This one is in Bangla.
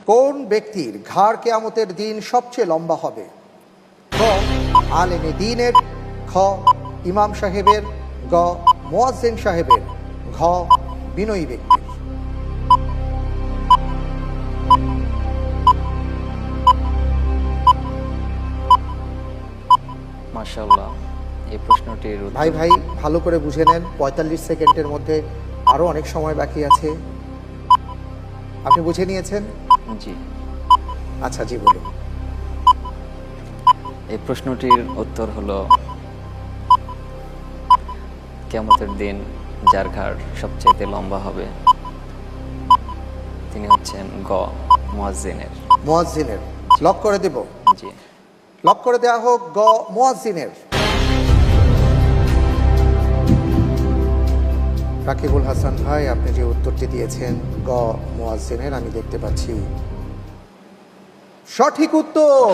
কোন ব্যক্তির ঘাড় কিয়ামতের দিন সবচেয়ে লম্বা হবে? ক আলেমে দ্বীনের, খ ইমাম সাহেবের, গ মুয়াজ্জিন সাহেবের, ঘ বিনয়ী ব্যক্তির। মাশাআল্লাহ, এই প্রশ্নটির উত্তর ভাই ভাই ভালো করে বুঝে নেন, ৪৫ সেকেন্ডের মধ্যে আরো অনেক সময় বাকি আছে। আপনি বুঝে নিয়েছেন? জি, আচ্ছা, জি বলুন। এই প্রশ্নটির উত্তর হলো কিয়ামতের দিন যার ঘাড় সবচেয়ে লম্বা হবে তিনি হচ্ছেন গ মুয়াজ্জিনের। মুয়াজ্জিনের লক করে দেব? জি, লক করে দেওয়া হোক গ মুয়াজ্জিনের। রাকিবুল হাসান ভাই, আপনি যে উত্তরটি দিয়েছেন গ মুয়াজ্জিনের, আমি দেখতে পাচ্ছি সঠিক উত্তর।